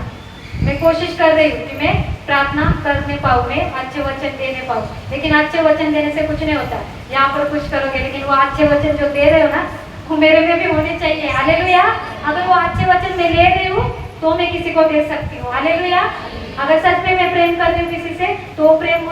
मैं कोशिश कर रही हूँ कि मैं प्रार्थना करने पाऊँ, मैं अच्छे वचन देने पाऊँ, लेकिन अच्छे वचन देने से कुछ नहीं होता। यहाँ पर कुछ करोगे लेकिन वो अच्छे वचन जो दे रहे हो ना, वो मेरे में भी होने चाहिए। हालेलुया। अगर वो अच्छे वचन मैं ले रही हूँ तो मैं किसी को दे सकती हूँ। हालेलुया। अगर सच में मैं प्रेम कर रही हूँ किसी से, तो वो प्रेम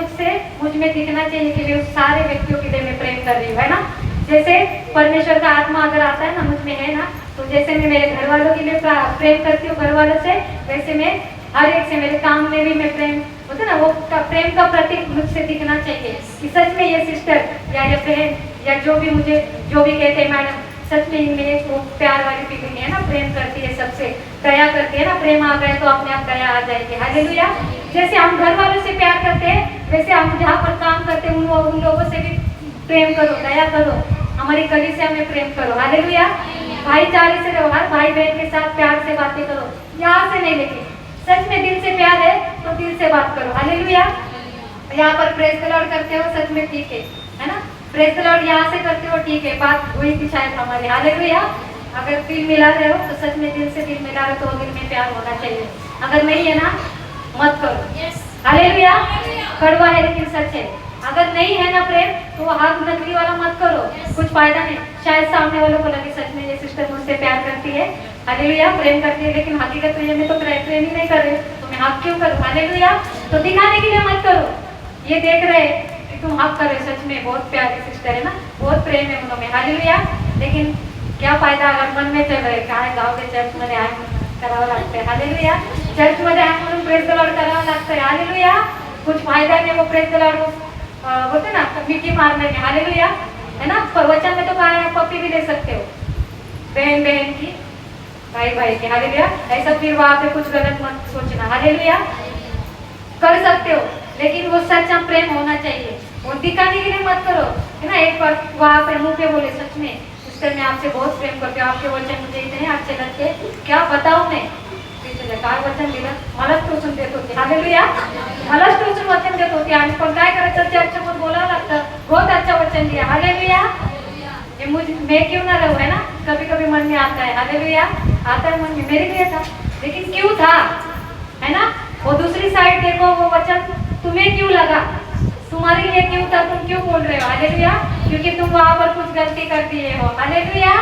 मुझ में दिखना चाहिए कि मैं उस सारे व्यक्तियों के लिए मैं प्रेम कर रही हूँ, है ना। जैसे परमेश्वर का आत्मा अगर आता है ना, मुझ में है ना, तो जैसे मैं मेरे घर वालों के लिए प्रेम करती हूँ घर वालों से, वैसे मैं हर एक से, मेरे काम में भी मैं प्रेम होता ना, वो प्रेम का प्रतीक मुझसे दिखना चाहिए कि सच में ये सिस्टर या ये बहन या जो भी मुझे जो भी कहते हैं मैडम, सच में इनमें वो प्यार वाली फीलिंग है ना, प्रेम करती है सबसे, दया करती है ना, प्रेम आ गए तो अपने आप दया आ जाएगी। हालेलुया। जैसे हम घर वालों से प्यार करते हैं, वैसे हम जहाँ पर काम करते हैं उन लोगों से भी प्रेम करो, दया करो, हमारी कलीसिया में प्रेम करो। हालेलुया। भाईचारे से रहो, हर भाई बहन के साथ प्यार से बातें करो, यहाँ से नहीं, लेकिन सच में दिल से प्यार है तो दिल से बात करो। हालेलुया। यहाँ पर प्रेज द लॉर्ड करते हो, सच में ठीक है ना, प्रेज द लॉर्ड यहाँ से करते हो, ठीक है, बात हुई थी शायद हमारी। हालेलुया। अगर दिल मिला रहे हो तो सच में दिल से दिल मिला रहे हो तो दिल में प्यार होना चाहिए। अगर नहीं है ना, मत करो। हालेलुया। कड़वा है लेकिन सच है। अगर नहीं है ना प्रेम, तो वो हाथ नकली वाला मत करो, कुछ फायदा नहीं। शायद सामने वालों को लगे सच में ये सिस्टर मुझसे प्यार करती है, हालेलुया, प्रेम करती है, लेकिन हकीकत तो ये मैं तो प्रेम ही नहीं कर रही, तो मैं हक क्यों करूँ। हालेलुया। तो दिखाने के लिए मत करो, ये देख रहे कि तुम हक कर रहे, सच में बहुत प्यारी सिस्टर है ना, बहुत प्रेम है उन्होंने। हालेलुया। लेकिन क्या फायदा अगर मन में चल रहे, काय गाव के चर्च मध्ये आय करावं लागतंय। हालेलुया। चर्च मध्ये आय म्हणून प्रेज द लॉर्ड करावं लागतंय। हालेलुया। कुछ फायदा नहीं वो प्रेज द लॉर्ड बोलते ना मिट्टी मारने में। हालेलुया, है ना। वचन में तो कहा है पप्पी भी दे सकते हो, बहन बहन की, भाई भाई की। हालेलुया। ऐसा फिर वहां पे कुछ गलत मत सोचना। हालेलुया। कर सकते हो, लेकिन वो सच्चा प्रेम होना चाहिए, वो दिखाने के लिए मत करो, है ना। एक बार वहां पे मुंह पे बोले सच में सिस्टर मैं आपसे बहुत प्रेम करती हूँ, आपके वचन मुझे इतने अच्छे लगते, क्या बताऊं मैं, काय वचन दिलं, मलाच टोचून देत होते। हालेलुया। मलाच टोचून वचन देत होते आणि पण काय करायचं, चर्चेमध्ये बोलावं लागतं, बहुत अच्छा वचन दिया। हालेलुया। ये मैं क्यों ना रहूं, है ना। कभी कभी मन में आता है, हालेलुया, आता है मन में, मेरे लिए था, लेकिन क्यों था, है ना। वो दूसरी साइड देखो, वो वचन तुम्हें क्यों लगा, तुम्हारे लिए क्यों था, तुम क्यों बोल रहे हो। हालेलुया। क्योंकि तुम वहां पर कुछ गलती कर दिए हो। हालेलुया।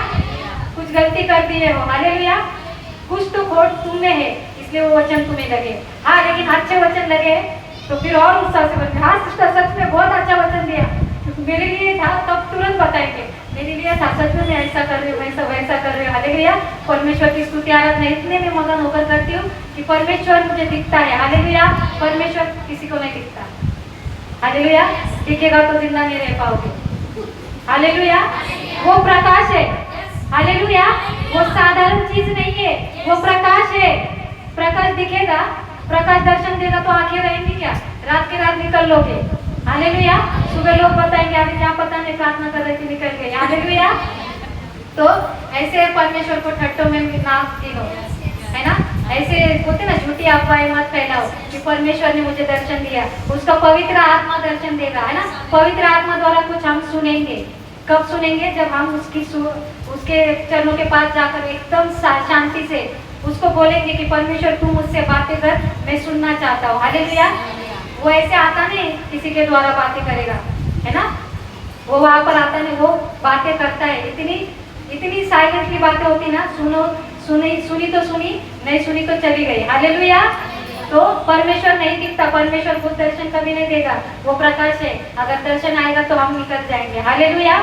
कुछ गलती कर दिए हो। हालेलुया। कुछ तो खोट तुम में है, इसलिए वो वचन तुम्हें लगे। हाँ, लेकिन अच्छे वचन लगे तो फिर और उत्साह से बोलते, हाँ सिस्टर सच में बहुत अच्छा वचन दिया, मेरे लिए था, तब तुरंत बताएंगे मेरे लिए था, सच में मैं ऐसा कर रही हूँ, वैसा कर रही हूँ। हालेलुया। परमेश्वर की स्तुति आराधना इतने में मगन होकर करती हूँ कि परमेश्वर मुझे दिखता है। हालेलुया। परमेश्वर किसी को नहीं दिखता। हालेलुया। दिखेगा तो जिंदा नहीं रह पाओगे। हालेलुया। वो प्रकाश है। हालेलुया। वो साधारण चीज नहीं है, वो प्रकाश है। प्रकाश दिखेगा, प्रकाश दर्शन देगा तो आंखें रहेंगी क्या, रात के रात निकल लोगे। हालेलुया। सुबह लोग बताएंगे अभी क्या पता नहीं प्रार्थना कर रही थी निकल गई। हालेलुया। तो ऐसे परमेश्वर को ठट्टों में ना गिनो, है ना। ऐसे बोलते ना झूठी अफवाहें मत फैलाओ कि परमेश्वर ने मुझे दर्शन दिया, उसका पवित्र आत्मा दर्शन देगा, है ना। पवित्र आत्मा द्वारा कुछ हम सुनेंगे, कब सुनेंगे, जब हम उसके चरणों के पास जाकर एकदम शांति से उसको बोलेंगे कि परमेश्वर तू मुझसे बातें कर, मैं सुनना चाहता हूँ। हालेलुया। वो ऐसे आता नहीं किसी के द्वारा बातें करेगा, है ना। वो वहां पर आता नहीं, वो बातें करता है। इतनी साइलेंटली बातें होती ना, सुनी तो सुनी, नहीं सुनी तो चली गई। हालेलुया। तो परमेश्वर नहीं दिखता, परमेश्वर खुद दर्शन कभी नहीं देगा, वो प्रकाश है। अगर दर्शन आएगा तो हम निकल जाएंगे। हालेलुया।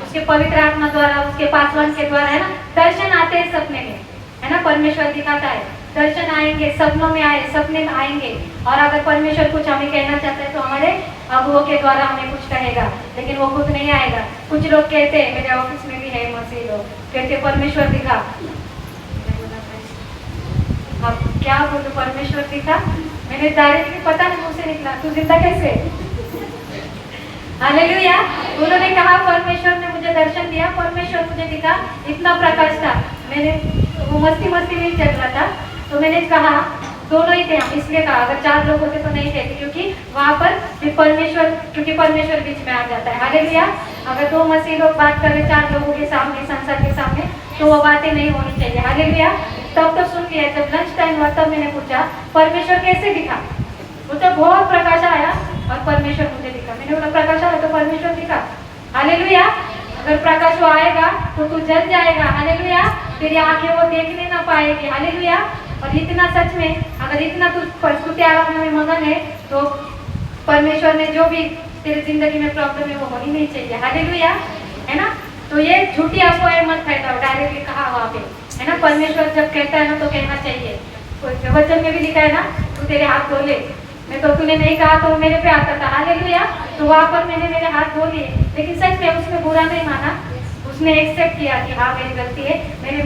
उसके पवित्र आत्मा द्वारा, उसके पासवान के द्वारा, है ना। दर्शन आते हैं सपने में, है ना। परमेश्वर दिखाता है, दर्शन आएंगे, सपनों में आए, सपने में आएंगे। और अगर परमेश्वर कुछ हमें कहना चाहता है तो हमारे अगुओं के द्वारा हमें कुछ कहेगा, लेकिन वो खुद नहीं आएगा। कुछ लोग कहते हैं, मेरे ऑफिस में भी है मसीह लोग, कहते परमेश्वर दिखा। अब क्या बोलूं, परमेश्वर दिखा, मैंने डायरेक्टली पता नहीं मुझसे निकला, तू जिंदा कैसे। हालेलुया। उन्होंने कहा परमेश्वर ने मुझे दर्शन दिया, परमेश्वर मुझे दिखा, इतना प्रकाश था। मैंने वो मस्ती में चल रहा था, तो मैंने कहा दोनों ही थे हम, इसलिए कहा अगर 4 लोग होते तो नहीं थे, क्योंकि वहां पर फिर परमेश्वर, क्योंकि परमेश्वर बीच में आ जाता है। हालेलुया। अगर 2 मसीह लोग बात कर रहे 4 लोगों के सामने, संसार के सामने, तो वो बातें नहीं होनी चाहिए। हालेलुया। तब तो सुन लिया, जब लंच टाइम हुआ तब मैंने पूछा परमेश्वर कैसे दिखा, वो तो बहुत प्रकाश आया और परमेश्वर मुझे दिखा। मैंने बोला प्रकाश आया तो परमेश्वर दिखा। हालेलुया। अगर प्रकाश वो आएगा तो तू जल जाएगा। हालेलुया। तेरी आंखें वो देखने ना पाएगी। हालेलुया। और इतना सच में, अगर इतना तू स्तुति आराधना में मगन है तो परमेश्वर ने जो भी तेरी जिंदगी में प्रॉब्लम है वो होनी नहीं चाहिए। हालेलुया। है ना। तो ये झूठी अफवाहें मत फैलाओ, डायरेक्टली कहा वहाँ पे, है ना। परमेश्वर जब कहता है ना तो कहना चाहिए। वचन में भी लिखा है ना, तू तेरे हाथ धो ले, मैं तो तूने नहीं कहा तो मेरे पे आता था। हालेलुया। तो वहां पर मैंने मेरे हाथ धो लिए, लेकिन सच में उसने बुरा नहीं माना, उसने एक्सेप्ट किया कि हाँ मेरी गलती है, मैंने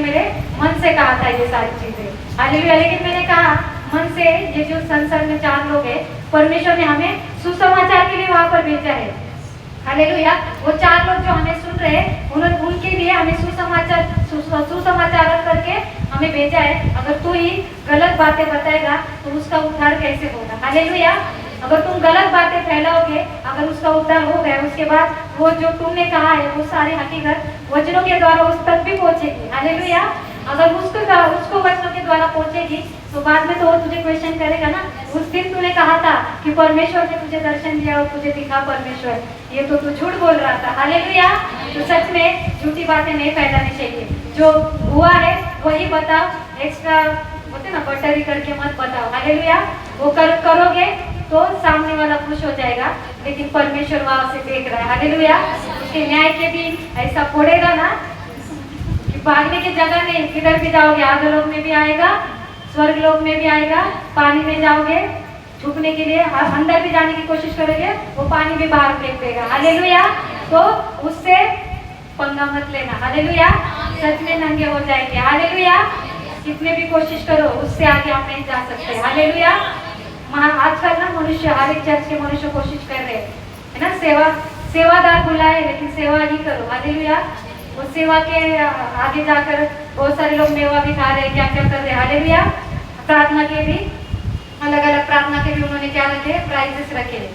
मेरे मन से कहा था ये सारी चीजें। हालेलुया। लेकिन मैंने कहा मन से, ये जो संसार में 4 लोग हैं, परमेश्वर ने हमें सुसमाचार के लिए वहां पर भेजा है। हालेलुया। वो 4 लोग जो हमें सुन रहे हैं, उनके लिए हमें सुसमाचार करके हमें भेजा है। अगर तू ही गलत बातें बताएगा तो उसका उद्धार कैसे होगा। हालेलुया। अगर तुम गलत बातें फैलाओगे, अगर उसका उद्धार हो गया, उसके बाद वो जो तुमने कहा है वो सारी हकीकत वचनों के द्वारा उस तक भी पहुंचेगी। हालेलुया। अगर उसको वचनों के द्वारा पहुंचेगी तो बाद में तो वो तुझे क्वेश्चन करेगा ना, उस दिन तूने कहा था कि परमेश्वर ने तुझे दर्शन दिया और तुझे दिखा परमेश्वर, ये तो तू झूठ बोल रहा था। हालेलुया। तो सच में झूठी बातें नहीं फैलानी चाहिए, जो हुआ है वही बताओ, एक्स्ट्रा होते ना बटरी करके मत बताओ। हालेलुया। वो करोगे तो सामने वाला खुश हो जाएगा, लेकिन परमेश्वर वहां से देख रहा है। हालेलुया। उसके न्याय के दिन ऐसा फोड़ेगा ना कि भागने की जगह नहीं, किधर भी जाओगे, आधोलोक में भी आएगा, स्वर्ग लोक में भी आएगा, पानी में जाओगे छुपने के लिए, अंदर भी जाने की कोशिश करोगे, वो पानी भी बाहर फेंक देगा। हालेलुया। तो उससे पंगा मत लेना। हालेलुया। सच में नंगे हो जाएंगे। हालेलुया। कितने भी कोशिश करो, उससे आगे आप नहीं जा सकते। हालेलुया। आजकल ना मनुष्य, हर एक चर्च के मनुष्य कोशिश कर रहे हैं, है ना, सेवादार बुलाए लेकिन सेवा ही करो। हालेलुया। वो सेवा के आगे जाकर बहुत सारे लोग मेवा भी खा रहे हैं, क्या क्या कर रहे हैं। हालेलुया। प्रार्थना के भी अलग अलग, प्रार्थना के भी उन्होंने क्या रखे, प्राइजेस रखे,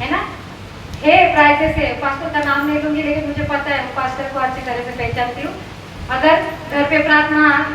है ना। हे प्राइजेस है, पास्टर का नाम नहीं लूंगी लेकिन मुझे पता है, पास्टर को अच्छी तरह से पहचानती हूँ। अगर घर पे प्रार्थना